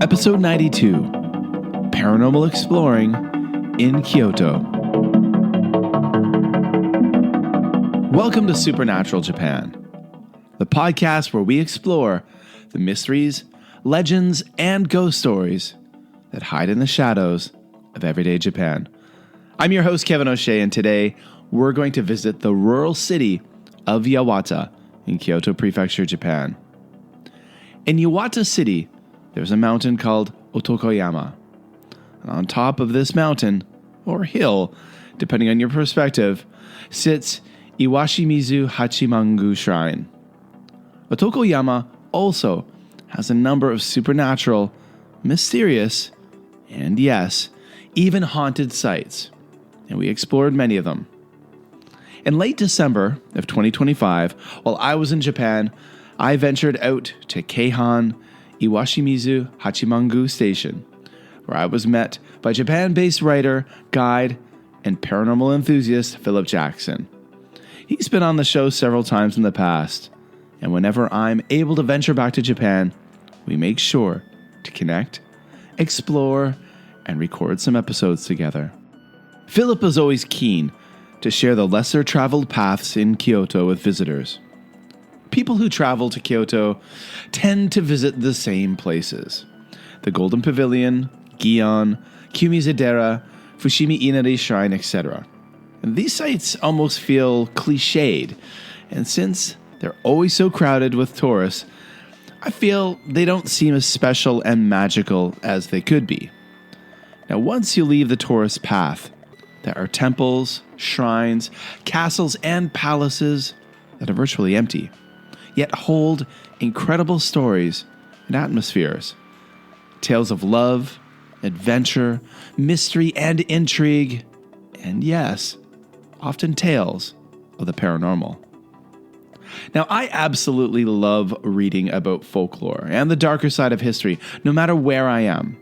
Episode 92, Paranormal Exploring in Kyoto. Welcome to Supernatural Japan, the podcast where we explore the mysteries, legends, and ghost stories that hide in the shadows of everyday Japan. I'm your host, Kevin O'Shea, and today we're going to visit the rural city of Yawata in Kyoto Prefecture, Japan. In Yawata City, there's a mountain called Otokoyama. And on top of this mountain, or hill, depending on your perspective, sits Iwashimizu Hachimangu Shrine. Otokoyama also has a number of supernatural, mysterious, and yes, even haunted sites, and we explored many of them. In late December of 2025, while I was in Japan, I ventured out to Keihan Iwashimizu Hachimangu Station, where I was met by Japan-based writer, guide, and paranormal enthusiast Phillip Jackson. He's been on the show several times in the past, and whenever I'm able to venture back to Japan, we make sure to connect, explore, and record some episodes together. Phillip is always keen to share the lesser-traveled paths in Kyoto with visitors. People who travel to Kyoto tend to visit the same places: the Golden Pavilion, Gion, Kumizadera, Fushimi Inari Shrine, etc. And these sites almost feel cliched, and since they're always so crowded with tourists, I feel they don't seem as special and magical as they could be. Now, once you leave the tourist path, there are temples, shrines, castles, and palaces that are virtually empty, yet hold incredible stories and atmospheres. Tales of love, adventure, mystery, and intrigue, and yes, often tales of the paranormal. Now, I absolutely love reading about folklore and the darker side of history, no matter where I am.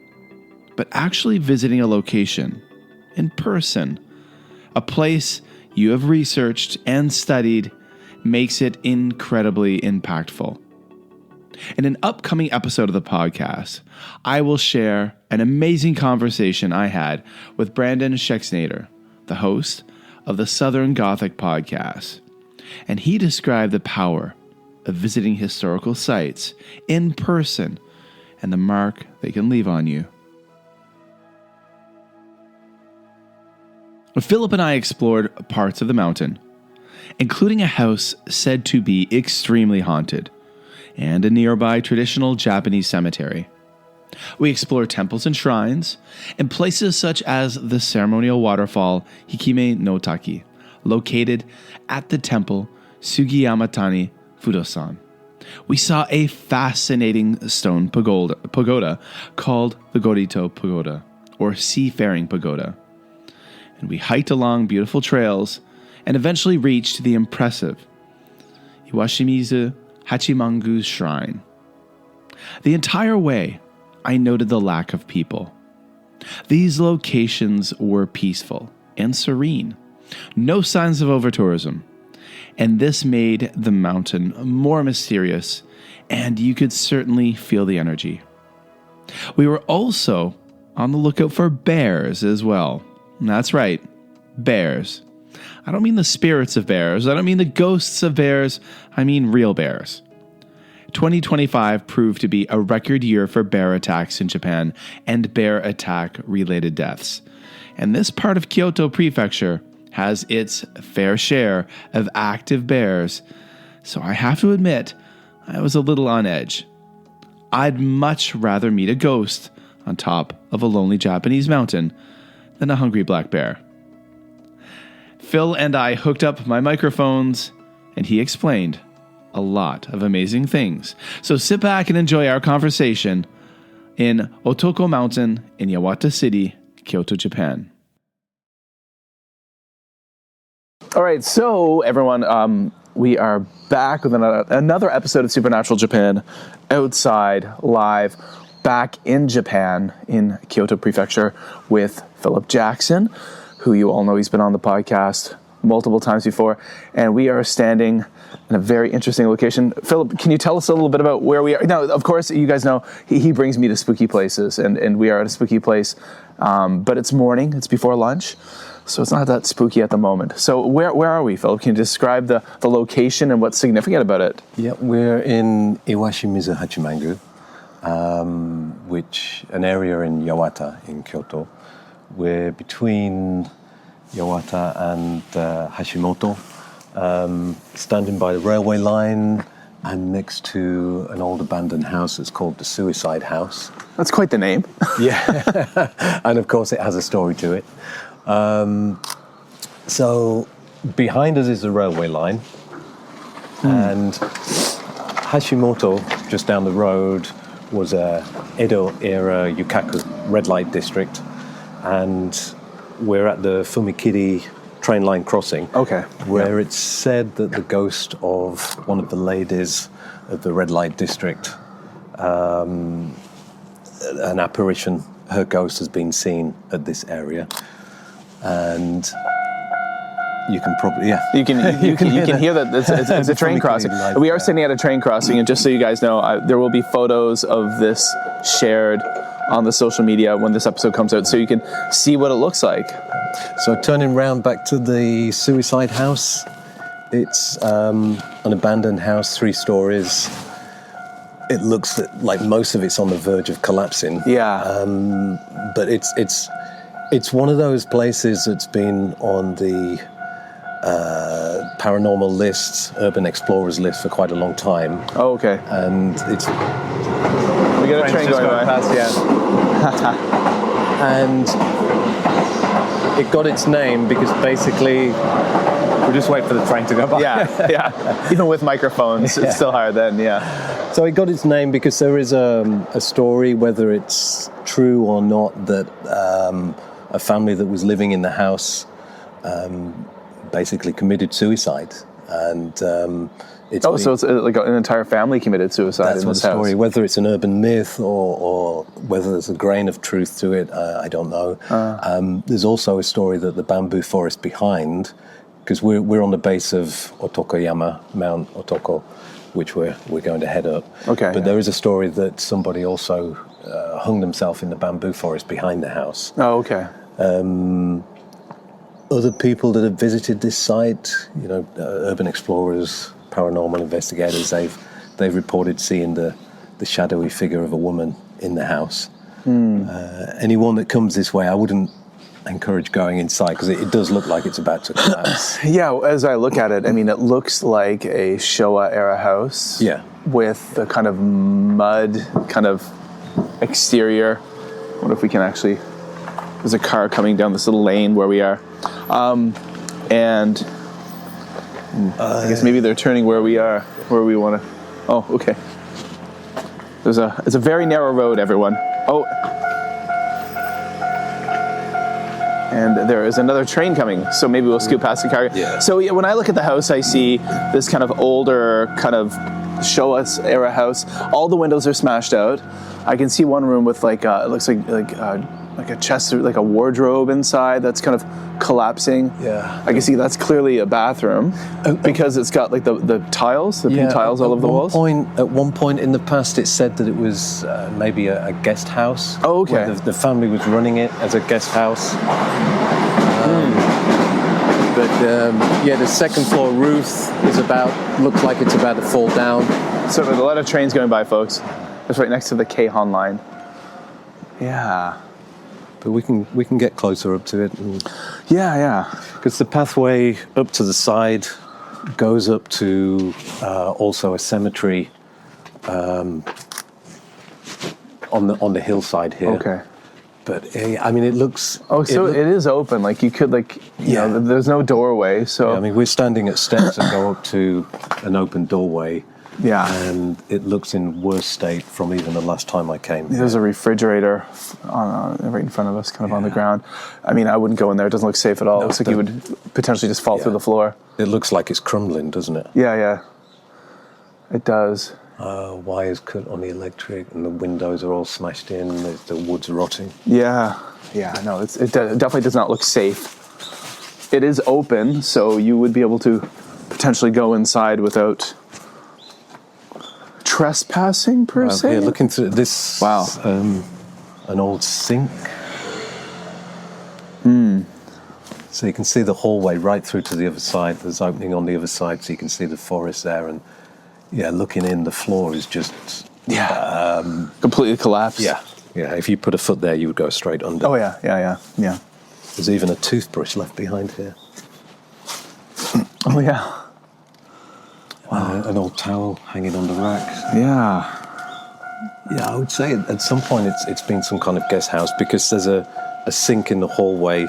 But actually visiting a location, in person, a place you have researched and studied, makes it incredibly impactful. In an upcoming episode of the podcast, I will share an amazing conversation I had with Brandon Schexnader, the host of the Southern Gothic podcast. And he described the power of visiting historical sites in person and the mark they can leave on you. Phillip and I explored parts of the mountain, including a house said to be extremely haunted, and a nearby traditional Japanese cemetery. We explored temples and shrines, and places such as the ceremonial waterfall Hikime no Taki, located at the temple Sugiyamatani Fudosan. We saw a fascinating stone pagoda called the Gorito Pagoda, or Seafaring Pagoda. And we hiked along beautiful trails and eventually reached the impressive Iwashimizu Hachimangu Shrine. The entire way, I noted the lack of people. These locations were peaceful and serene, no signs of over-tourism, and this made the mountain more mysterious, and you could certainly feel the energy. We were also on the lookout for bears as well. That's right, bears. I don't mean the spirits of bears. I don't mean the ghosts of bears. I mean real bears. 2025 proved to be a record year for bear attacks in Japan and bear attack-related deaths. And this part of Kyoto Prefecture has its fair share of active bears, so I have to admit, I was a little on edge. I'd much rather meet a ghost on top of a lonely Japanese mountain than a hungry black bear. Phil and I hooked up my microphones, and he explained a lot of amazing things. So sit back and enjoy our conversation in Otoko Mountain in Yawata City, Kyoto, Japan. All right, so everyone, we are back with another episode of Supernatural Japan, outside, live, back in Japan, in Kyoto Prefecture, with Phillip Jackson, who you all know he's been on the podcast multiple times before, and we are standing in a very interesting location. Phillip, can you tell us a little bit about where we are? Now, of course, you guys know he brings me to spooky places, and we are at a spooky place, but it's morning, it's before lunch, so it's not that spooky at the moment. So where are we, Phillip? Can you describe the location and what's significant about it? Yeah, we're in Iwashimizu Hachimangu, which an area in Yawata in Kyoto. We're between Yawata and Hashimoto, standing by the railway line and next to an old abandoned house that's called the Suicide House. That's quite the name. Yeah, and of course it has a story to it. So behind us is the railway line, and Hashimoto, just down the road, was a Edo-era Yukaku red light district, and we're at the Fumikiri train line crossing, where it's said that the ghost of one of the ladies of the red light district, an apparition, her ghost has been seen at this area, and you can probably you can hear that it's a train crossing. We are sitting at a train crossing, and just so you guys know, there will be photos of this shared on the social media when this episode comes out, so you can see what it looks like. So turning round back to the Suicide House, it's an abandoned house, 3 stories. It looks like most of it's on the verge of collapsing. Yeah. But it's one of those places that's been on the paranormal lists, urban explorers list for quite a long time. Oh, okay. And it's... We got a train going past, yeah. And it got its name because basically... We just wait for the train to go by. Yeah. Even with microphones, it's still higher then, yeah. So it got its name because there is a story, whether it's true or not, that a family that was living in the house basically committed suicide. And so it's like an entire family committed suicide that's in this the story. house. Whether it's an urban myth or whether there's a grain of truth to it, I don't know. There's also a story that the bamboo forest behind, because we're on the base of Otokoyama, Mount Otoko, which we're going to head up. Okay. But there is a story that somebody also hung themselves in the bamboo forest behind the house. Oh, okay. Other people that have visited this site, urban explorers, paranormal investigators, they've reported seeing the shadowy figure of a woman in the house. Anyone that comes this way, I wouldn't encourage going inside because it does look like it's about to collapse. Yeah, as I look at it, I mean, it looks like a Showa era house. Yeah. With the kind of mud kind of exterior. I wonder if we can actually... There's a car coming down this little lane where we are. And I guess maybe they're turning where we are, where we want to... Oh, okay. It's a very narrow road, everyone. Oh. And there is another train coming, so maybe we'll scoot past the car. Yeah. So when I look at the house, I see this kind of older, kind of Showa era house. All the windows are smashed out. I can see one room with it looks like a chest, like a wardrobe inside that's kind of collapsing. Yeah. I can see that's clearly a bathroom because it's got like the tiles, the pink tiles all over the walls. At one point in the past, it said that it was maybe a guest house. Oh, okay. Where the family was running it as a guest house. But the second floor roof looks like it's about to fall down. So there's a lot of trains going by, folks. It's right next to the Keihan line. Yeah. But we can get closer up to it. Yeah. Because the pathway up to the side goes up to also a cemetery on the hillside here. Okay. But I mean, it looks. Oh, so it is open. Like you could, there's no doorway. So I mean, we're standing at steps that go up to an open doorway. Yeah. And it looks in worse state from even the last time I came. There's a refrigerator right in front of us, kind of on the ground. I mean, I wouldn't go in there. It doesn't look safe at all. It looks like you would potentially just fall through the floor. It looks like it's crumbling, doesn't it? Yeah. It does. Wires cut on the electric, and the windows are all smashed in. The wood's rotting. Yeah. No, it definitely does not look safe. it is open, so you would be able to potentially go inside without trespassing per se. Yeah, looking through this. Wow. An old sink. So you can see the hallway right through to the other side. There's opening on the other side, so you can see the forest there. And yeah, looking in, the floor is just completely collapsed. yeah. If you put a foot there, you would go straight under. Oh yeah. There's even a toothbrush left behind here. Oh yeah. An old towel hanging on the rack. Yeah. Yeah, I would say at some point it's been some kind of guest house because there's a sink in the hallway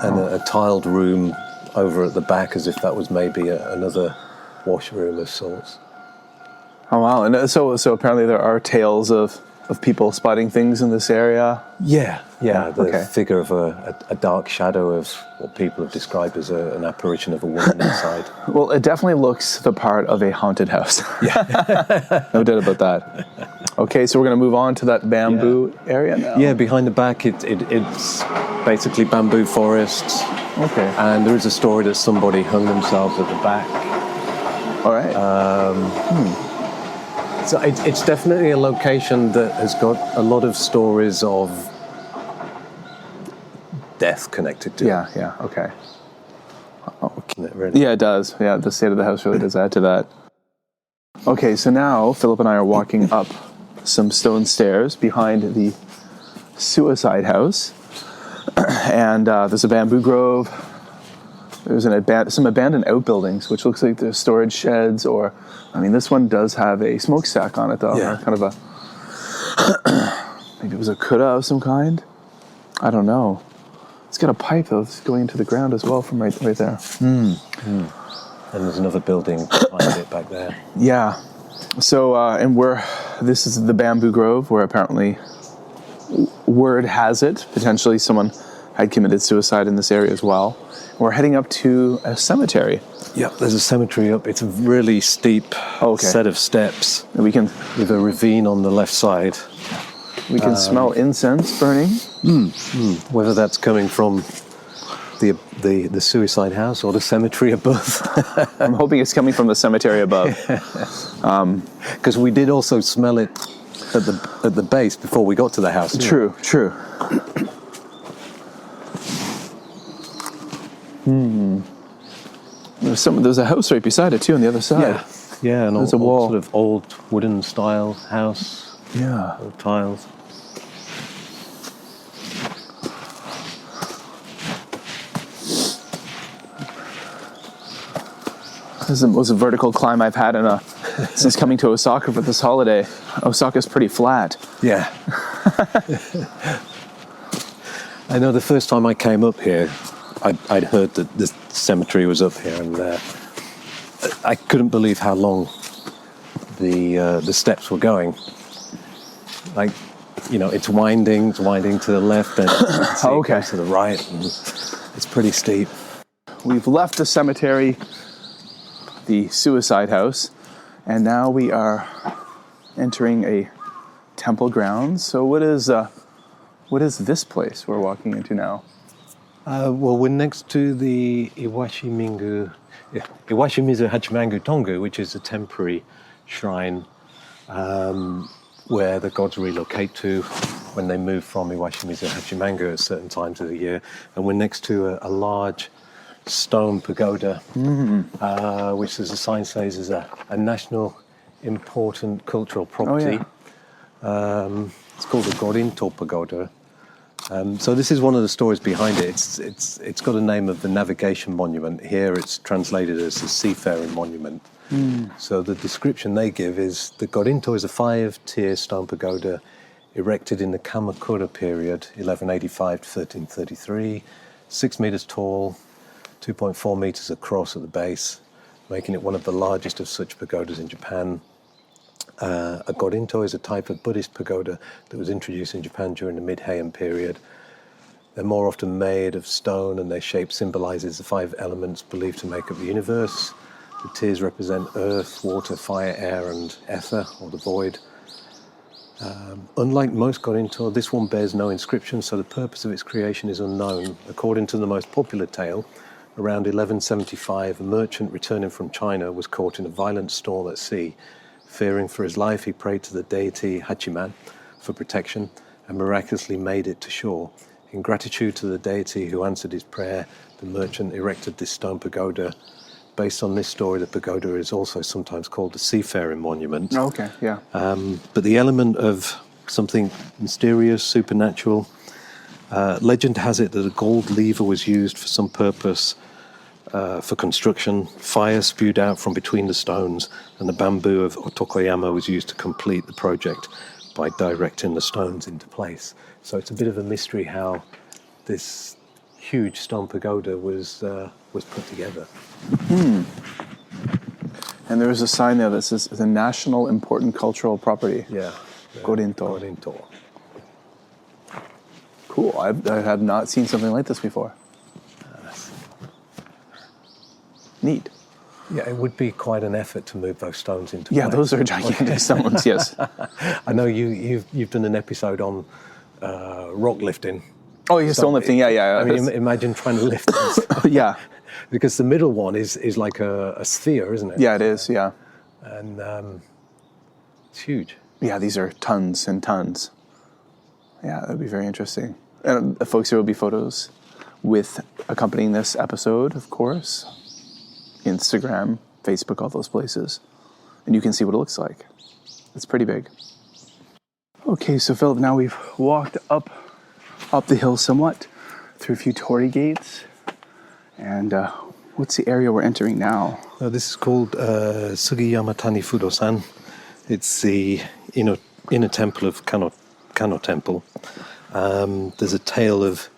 and a tiled room over at the back as if that was maybe another washroom of sorts. Oh wow! And so apparently there are tales of people spotting things in this area. Yeah. The Okay. figure of a dark shadow of what people have described as an apparition of a woman inside. Well, it definitely looks the part of a haunted house. Yeah. No doubt about that. Okay, so we're going to move on to that bamboo area now. Yeah, behind the back it's basically bamboo forests. Okay. And there is a story that somebody hung themselves at the back. All right. So it's definitely a location that has got a lot of stories of death connected to it. Yeah. Okay. Isn't it, really? Yeah, it does. Yeah, the state of the house really does add to that. Okay, so now Philip and I are walking up some stone stairs behind the suicide house, and there's a bamboo grove. There's some abandoned outbuildings, which looks like there's storage sheds, or, I mean, this one does have a smokestack on it, though. Yeah. Kind of maybe it was a kuda of some kind. I don't know. It's got a pipe, though, that's going into the ground as well from right there. And there's another building behind it back there. Yeah. So, this is the bamboo grove, where apparently, word has it, potentially someone had committed suicide in this area as well. We're heading up to a cemetery. Yep, there's a cemetery up. It's a really steep set of steps. And we can with a ravine on the left side. smell incense burning. Whether that's coming from the suicide house or the cemetery above. I'm hoping it's coming from the cemetery above. Because we did also smell it at the base before we got to the house. True. There's a house right beside it too on the other side. Yeah, an There's old, a wall. sort of old wooden style house. Yeah. Old tiles. This is the most vertical climb I've had since coming to Osaka for this holiday. Osaka's pretty flat. Yeah. I know the first time I came up here, I'd heard that the cemetery was up here, and I couldn't believe how long the steps were going. Like, it's winding to the left, and it goes to the right, and it's pretty steep. We've left the cemetery, the suicide house, and now we are entering a temple grounds. So what is this place we're walking into now? Well, we're next to the Iwashimizu Hachimangu Tongu, which is a temporary shrine where the gods relocate to when they move from Iwashimizu Hachimangu at certain times of the year. And we're next to a large stone pagoda, which there's a sign says is a national important cultural property. It's called the Gorinto Pagoda. So this is one of the stories behind it. It's got a name of the navigation monument. Here it's translated as the seafaring monument. So the description they give is the Gorinto is a 5-tier stone pagoda erected in the Kamakura period, 1185 to 1333, 6 meters tall, 2.4 meters across at the base, making it one of the largest of such pagodas in Japan. A Gorinto is a type of Buddhist pagoda that was introduced in Japan during the mid-Heian period. They're more often made of stone, and their shape symbolizes the 5 elements believed to make up the universe. The tiers represent earth, water, fire, air, and ether, or the void. Unlike most Gorinto, this one bears no inscription, so the purpose of its creation is unknown. According to the most popular tale, around 1175, a merchant returning from China was caught in a violent storm at sea. Fearing for his life, he prayed to the deity Hachiman for protection and miraculously made it to shore. In gratitude to the deity who answered his prayer, the merchant erected this stone pagoda. Based on this story, the pagoda is also sometimes called the seafaring monument. Oh, okay, yeah. But the element of something mysterious, supernatural, legend has it that a gold lever was used for some purpose for construction. Fire spewed out from between the stones, and the bamboo of Otokoyama was used to complete the project by directing the stones into place. So it's a bit of a mystery how this huge stone pagoda was put together. And there is a sign there that says the National Important Cultural Property. Yeah. Gorinto. Gorinto. Cool. I have not seen something like this before. Neat. Yeah, it would be quite an effort to move those stones into Yeah, place. those are gigantic stones, yes. I know you've done an episode on rock lifting. Oh, yeah, stone lifting, yeah. I mean, imagine trying to lift this. Yeah. Because the middle one is like a sphere, isn't it? Yeah, it is, yeah. And it's huge. Yeah, these are tons and tons. Yeah, that would be very interesting. And folks, there will be photos with accompanying this episode, of course. Instagram, Facebook, all those places. And you can see what it looks like. It's pretty big. Okay, so Philip, now we've walked up the hill somewhat, through a few torii gates. And what's the area we're entering now? This is called Sugiyama Tani Fudo-san. It's the inner temple of Kano Temple. There's a tale of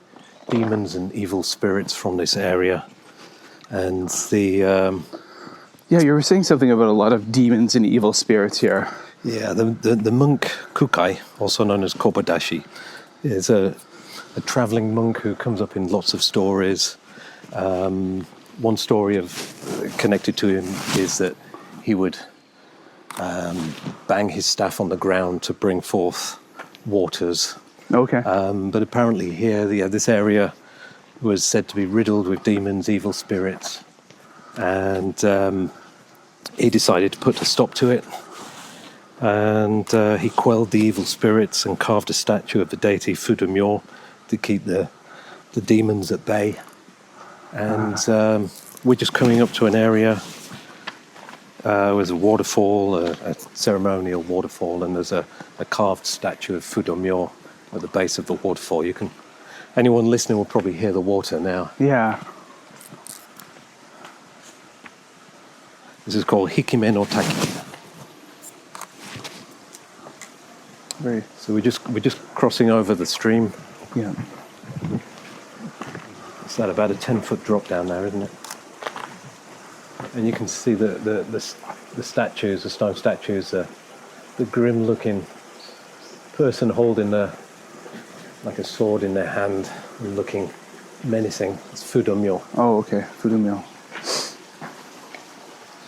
demons and evil spirits from this area. And the... Yeah, you were saying something about a lot of demons and evil spirits here. Yeah, the monk Kukai, also known as Kobodashi, is a travelling monk who comes up in lots of stories. One story connected to him is that he would bang his staff on the ground to bring forth waters. Okay. But apparently here, this area was said to be riddled with demons, evil spirits, and he decided to put a stop to it. And he quelled the evil spirits and carved a statue of the deity Fudumyo to keep the demons at bay. And we're just coming up to an area with a waterfall, a ceremonial waterfall, and there's a carved statue of Fudumyo at the base of the waterfall. Anyone listening will probably hear the water now. Yeah. This is called Hikime no Taki. So we're just crossing over the stream. Yeah. It's at about a 10-foot drop down there, isn't it? And you can see the statues, the stone statues, the grim-looking person holding like a sword in their hand and looking menacing. It's Fudumyo. Oh, okay. Fudumyo.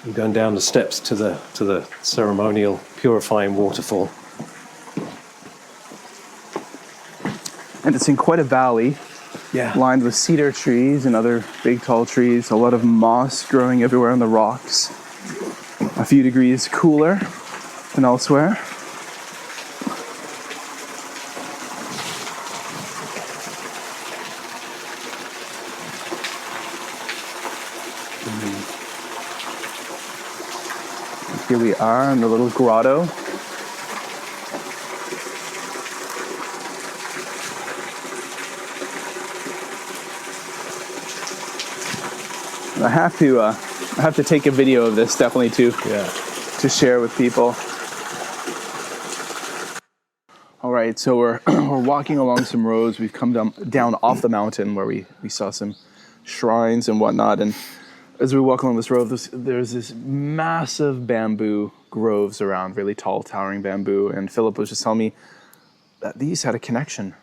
We're going down the steps to the ceremonial purifying waterfall. And it's in quite a valley, lined with cedar trees and other big tall trees, a lot of moss growing everywhere on the rocks. A few degrees cooler than elsewhere. Here we are in the little grotto. I have to take a video of this definitely to share with people. All right, so we're walking along some roads. We've come down off the mountain where we saw some shrines and whatnot. And as we walk along this road, there's this massive bamboo groves around, really tall, towering bamboo. And Philip was just telling me that these had a connection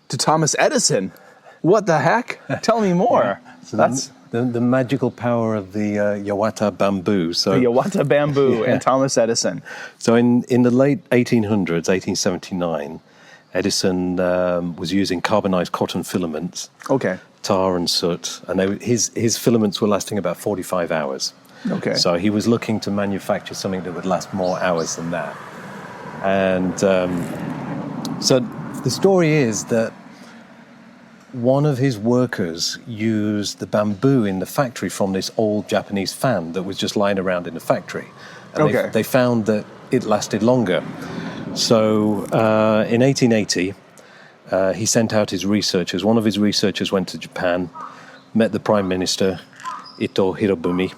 to Thomas Edison. What the heck? Tell me more. So The magical power of the Yawata bamboo. So The Yawata bamboo and Thomas Edison. So in the late 1800s, 1879, Edison was using carbonized cotton filaments, Okay. tar and soot, and his filaments were lasting about 45 hours. Okay. So he was looking to manufacture something that would last more hours than that. And so the story is that one of his workers used the bamboo in the factory from this old Japanese fan that was just lying around in the factory. And they found that it lasted longer. So in 1880, he sent out his researchers. One of his researchers went to Japan, met the Prime Minister, Ito Hirobumi,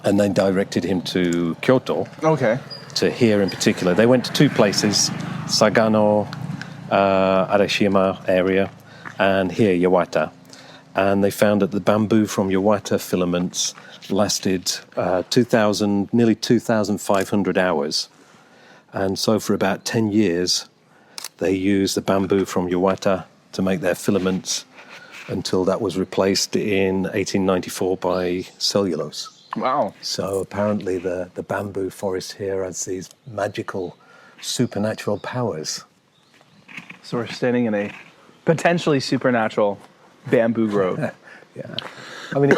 and then directed him to Kyoto. Okay. To here in particular. They went to two places, Sagano, Arashiyama area, and here, Yawata. And they found that the bamboo from Yawata filaments lasted nearly 2,500 hours. And so for about 10 years, they used the bamboo from Yawata to make their filaments until that was replaced in 1894 by cellulose. Wow. So apparently the bamboo forest here has these magical supernatural powers. So we're standing in a potentially supernatural bamboo grove. Yeah. I mean,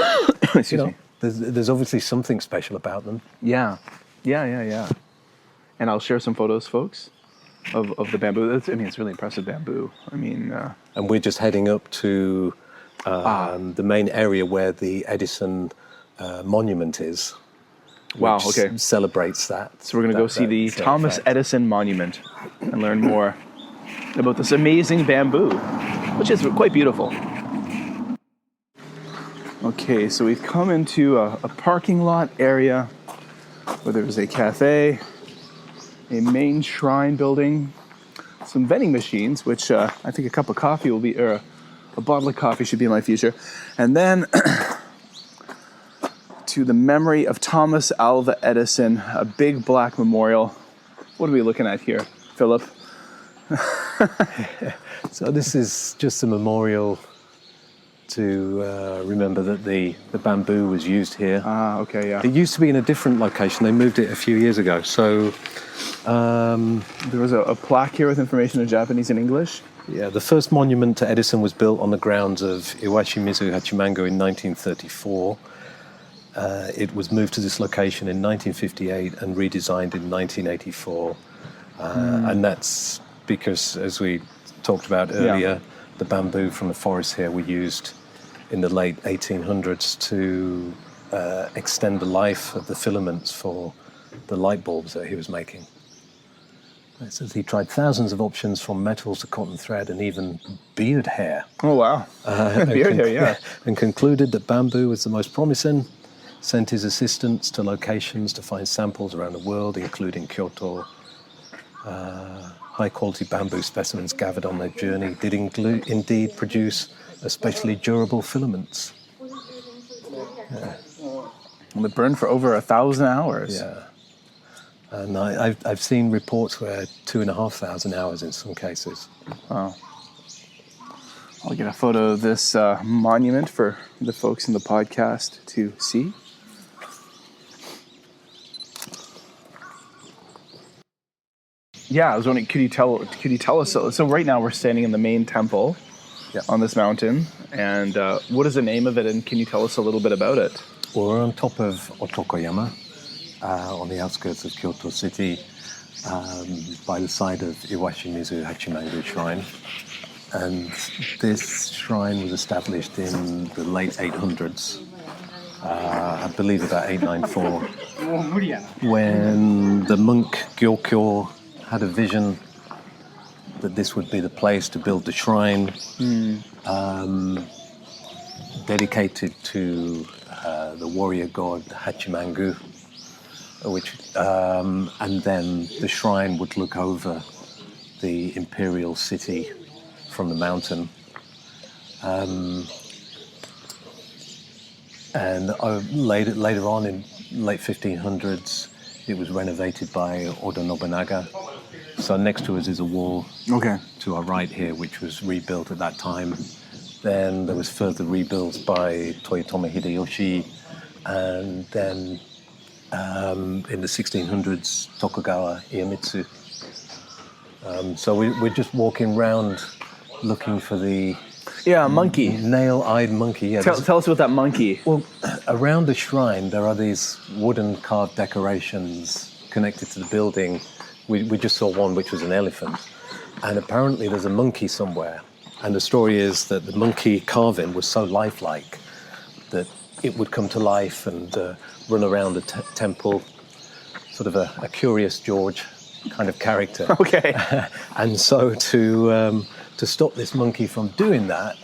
Excuse me. there's obviously something special about them. Yeah. And I'll share some photos, folks, of the bamboo. It's really impressive bamboo. And we're just heading up to the main area where the Edison monument is. Wow, which okay. Celebrates that. So we're going to go see the Thomas Edison Monument and learn more about this amazing bamboo, which is quite beautiful. Okay, so we've come into a parking lot area where there's a cafe, a main shrine building, some vending machines, which I think a cup of coffee will be, or a bottle of coffee should be in my future. And then to the memory of Thomas Alva Edison, a big black memorial. What are we looking at here, Philip? So this is just a memorial to remember that the bamboo was used here. Okay, yeah. It used to be in a different location. They moved it a few years ago. So there was a plaque here with information in Japanese and English. Yeah, the first monument to Edison was built on the grounds of Iwashimizu Hachimango in 1934. It was moved to this location in 1958 and redesigned in 1984. And that's because, as we talked about earlier, the bamboo from the forest here were used in the late 1800s to extend the life of the filaments for the light bulbs that he was making. It says he tried thousands of options from metals to cotton thread and even beard hair. Oh, wow. Beard hair, yeah. And concluded that bamboo was the most promising, sent his assistants to locations to find samples around the world, including Kyoto. High-quality bamboo specimens gathered on their journey did indeed produce especially durable filaments. Yeah. Well, they burned for over 1,000 hours. Yeah. And I've seen reports where 2,500 hours in some cases. Wow. I'll get a photo of this monument for the folks in the podcast to see. Yeah, I was wondering, could you tell us? So right now we're standing in the main temple on this mountain, and what is the name of it? And can you tell us a little bit about it? Well, we're on top of Otokoyama, on the outskirts of Kyoto City, by the side of Iwashimizu Hachimango Shrine. And this shrine was established in the late 800s, I believe about 894, when the monk Gyokyo had a vision that this would be the place to build the shrine, dedicated to the warrior god Hachimangu, and then the shrine would look over the imperial city from the mountain. And later on, in late 1500s, it was renovated by Oda Nobunaga. So next to us is a wall to our right here, which was rebuilt at that time Then there was further rebuilds by Toyotomi Hideyoshi, and then in the 1600s, Tokugawa Iemitsu. So we're just walking around looking for the monkey. nail-eyed monkey. Yeah, Tell us about that monkey. well, around the shrine, there are these wooden carved decorations connected to the building. We just saw one which was an elephant. And apparently there's a monkey somewhere. And the story is that the monkey carving was so lifelike that it would come to life and run around the temple, sort of a Curious George kind of character. Okay. And so to stop this monkey from doing that,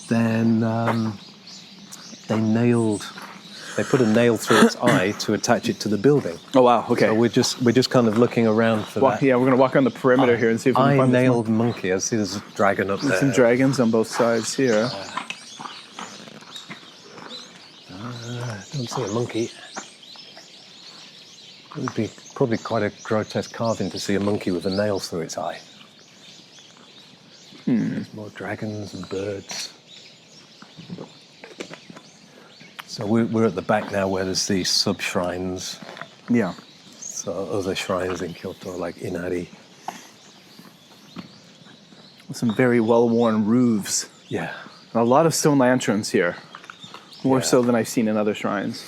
then they put a nail through its eye to attach it to the building. Oh wow. Okay. So we're just kind of looking around for that. Yeah, we're gonna walk on the perimeter here and see if we can find this Eye-nailed monkey. I see there's a dragon up there. Some dragons on both sides here. Don't see a monkey. It would be probably quite a grotesque carving to see a monkey with a nail through its eye. There's more dragons and birds. So we're at the back now where there's these sub-shrines. Yeah. So other shrines in Kyoto, like Inari. Some very well-worn roofs. Yeah. A lot of stone lanterns here. More Yeah. so than I've seen in other shrines.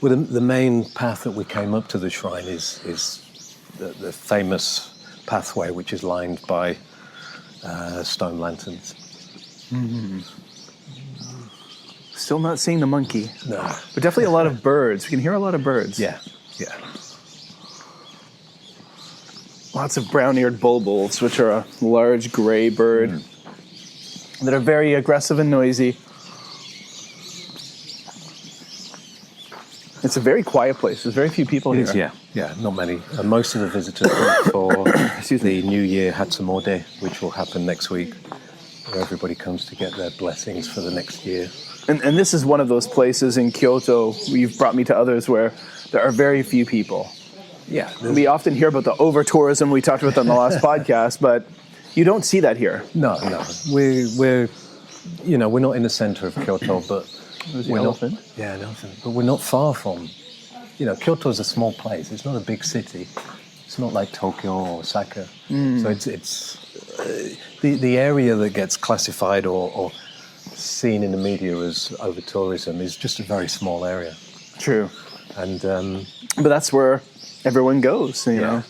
Well, the main path that we came up to the shrine is the famous pathway, which is lined by stone lanterns. Still not seeing the monkey. No. But definitely a lot of birds. We can hear a lot of birds. Yeah. Lots of brown-eared bulbuls, which are a large gray bird that are very aggressive and noisy. It's a very quiet place. There's very few people It here. is, yeah, not many. Most of the visitors come for the New Year Hatsumode, which will happen next week, where everybody comes to get their blessings for the next year. And this is one of those places in Kyoto, you've brought me to others, where there are very few people. Yeah, We often hear about the over-tourism. We talked about that in the last podcast, but you don't see that here. no, we're not in the center of Kyoto, but There's the we're elephant. not. Yeah, an elephant, but we're not far from. Kyoto is a small place. It's not a big city. It's not like Tokyo or Osaka. So it's the area that gets classified or seen in the media as over tourism is just a very small area. True. And But that's where everyone goes, you know.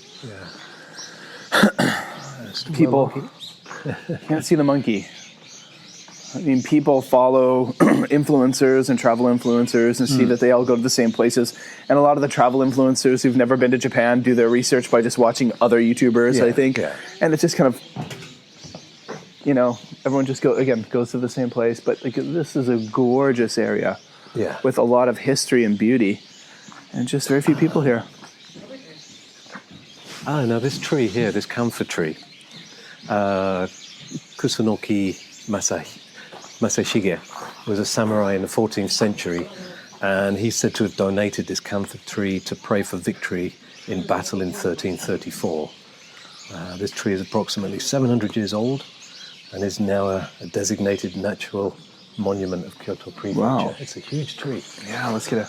People can't see the monkey. I mean, people follow influencers and travel influencers and see that they all go to the same places. And a lot of the travel influencers who've never been to Japan do their research by just watching other YouTubers, I think. Yeah. And it's just kind of, everyone just goes to the same place. But this is a gorgeous area with a lot of history and beauty. And just very few people here. Now this tree here, this camphor tree, Kusunoki Masashige was a samurai in the 14th century, and he's said to have donated this camphor tree to pray for victory in battle in 1334. This tree is approximately 700 years old and is now a designated natural monument of Kyoto Prefecture. Wow. It's a huge tree. Yeah, let's get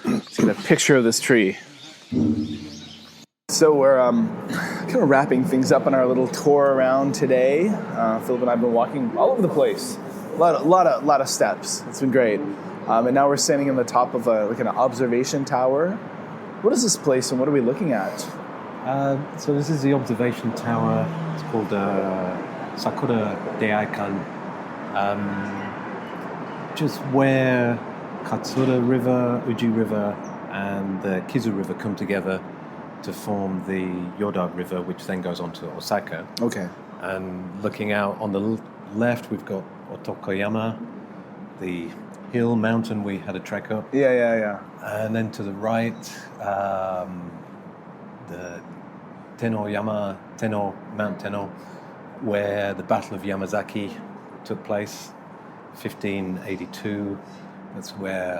a picture of this tree. So we're kind of wrapping things up on our little tour around today. Philip and I have been walking all over the place. A lot of steps. It's been great. And now we're standing on the top of an observation tower. What is this place and what are we looking at? So this is the observation tower. It's called Sakura Deaikan. Just where Katsura River, Uji River, and the Kizu River come together to form the Yoda River, which then goes on to Osaka. Okay. And looking out on the left, we've got Otokoyama, the hill mountain we had a trek up. Yeah. And then to the right, the Mount Tenno, where the Battle of Yamazaki took place, 1582. That's where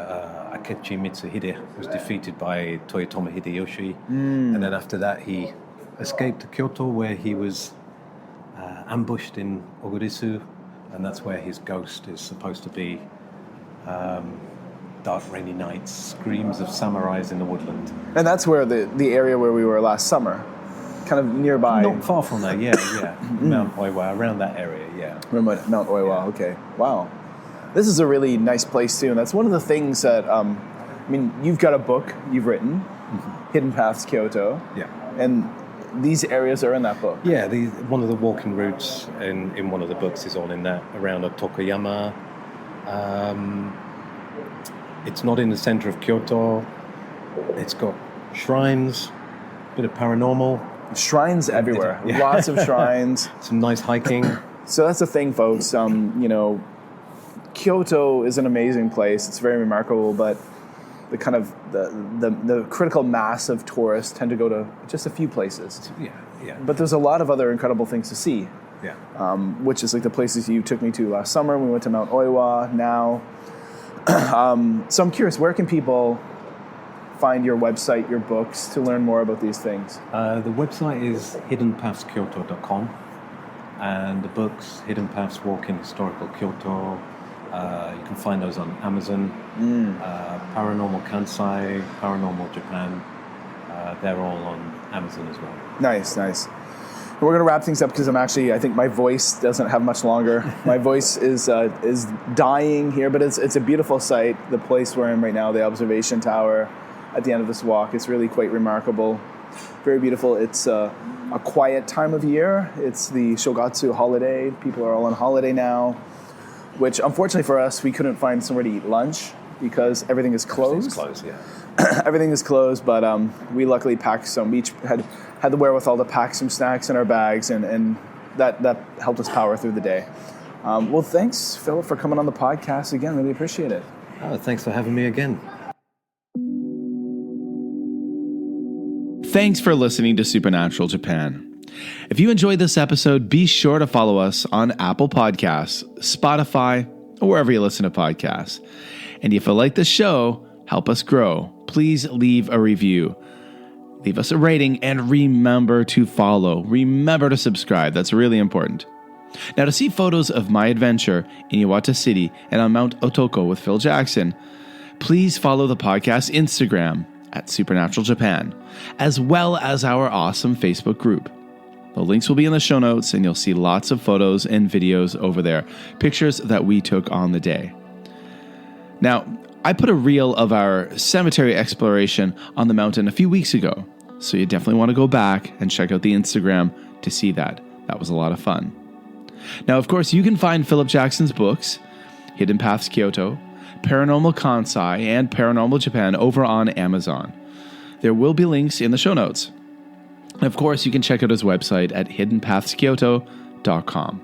Akechi Mitsuhide was defeated by Toyotomi Hideyoshi. And then after that, he escaped to Kyoto, where he was ambushed in Ogurisu and that's where his ghost is supposed to be. Dark rainy nights, screams of samurais in the woodland. And that's where the area where we were last summer, kind of nearby. Not far from there, yeah. Mount Oiwa, around that area, yeah. Mount Oiwa, okay. Wow. This is a really nice place too, and that's one of the things that, you've got a book you've written, Hidden Paths Kyoto. Yeah. And these areas are in that book. Yeah, one of the walking routes in one of the books is all in that, around Otokoyama. It's not in the center of Kyoto. It's got shrines, a bit of paranormal. Shrines everywhere. Yeah. Lots of shrines. Some nice hiking. So that's the thing, folks. Kyoto is an amazing place. It's very remarkable, but the kind of the critical mass of tourists tend to go to just a few places. Yeah. But there's a lot of other incredible things to see. Yeah. Which is like the places you took me to last summer. We went to Mount Oiwa now. So I'm curious, where can people find your website, your books, to learn more about these things? The website is hiddenpathskyoto.com, and the books, Hidden Paths Walk in Historical Kyoto, you can find those on Amazon. Paranormal Kansai, Paranormal Japan, they're all on Amazon as well. Nice. We're going to wrap things up because I think my voice doesn't have much longer. My voice is dying here, but it's a beautiful sight. The place where I'm right now, the observation tower at the end of this walk, it's really quite remarkable. Very beautiful. It's a quiet time of year. It's the Shogatsu holiday. People are all on holiday now, which unfortunately for us, we couldn't find somewhere to eat lunch because everything is closed. Everything's closed, yeah. Everything is closed, but we luckily packed some. We each had the wherewithal to pack some snacks in our bags, and that helped us power through the day. Well, thanks, Phillip, for coming on the podcast again. Really appreciate it. Thanks for having me again. Thanks for listening to Supernatural Japan. If you enjoyed this episode, be sure to follow us on Apple Podcasts, Spotify, or wherever you listen to podcasts. And if you like the show, help us grow. Please leave a review. Leave us a rating, and remember to follow. Remember to subscribe. That's really important. Now, to see photos of my adventure in Yawata City and on Mount Otoko with Phil Jackson, please follow the podcast Instagram at Supernatural Japan, as well as our awesome Facebook group. The links will be in the show notes, and you'll see lots of photos and videos over there, pictures that we took on the day. Now, I put a reel of our cemetery exploration on the mountain a few weeks ago, so you definitely want to go back and check out the Instagram to see that. That was a lot of fun. Now, of course, you can find Phillip Jackson's books, Hidden Paths Kyoto, Paranormal Kansai, and Paranormal Japan over on Amazon. There will be links in the show notes. And of course, you can check out his website at hiddenpathskyoto.com.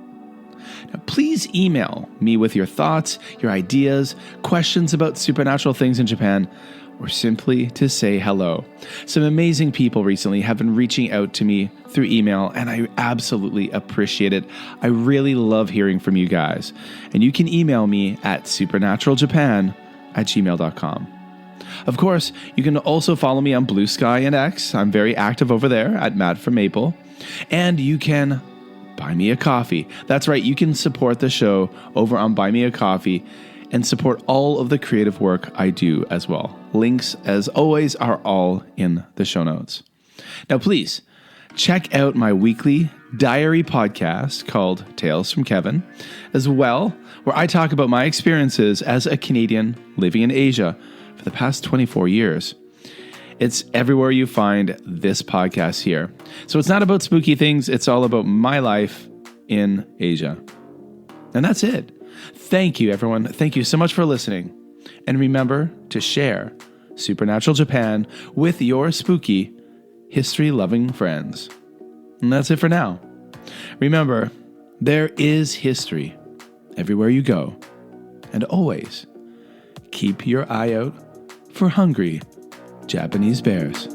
Now, please email me with your thoughts, your ideas, questions about supernatural things in Japan, or simply to say hello. Some amazing people recently have been reaching out to me through email, and I absolutely appreciate it. I really love hearing from you guys. And you can email me at supernaturaljapan@gmail.com. Of course, you can also follow me on Blue Sky and X. I'm very active over there at Matt from Maple. And you can buy me a coffee. That's right, you can support the show over on Buy Me a Coffee and support all of the creative work I do as well. Links, as always, are all in the show notes. Now, please check out my weekly diary podcast called Tales from Kevin, as well, where I talk about my experiences as a Canadian living in Asia for the past 24 years. It's everywhere you find this podcast here. So it's not about spooky things. It's all about my life in Asia. And that's it. Thank you, everyone. Thank you so much for listening. And remember to share Supernatural Japan with your spooky, history-loving friends. And that's it for now. Remember, there is history everywhere you go. And always keep your eye out for hungry Japanese bears.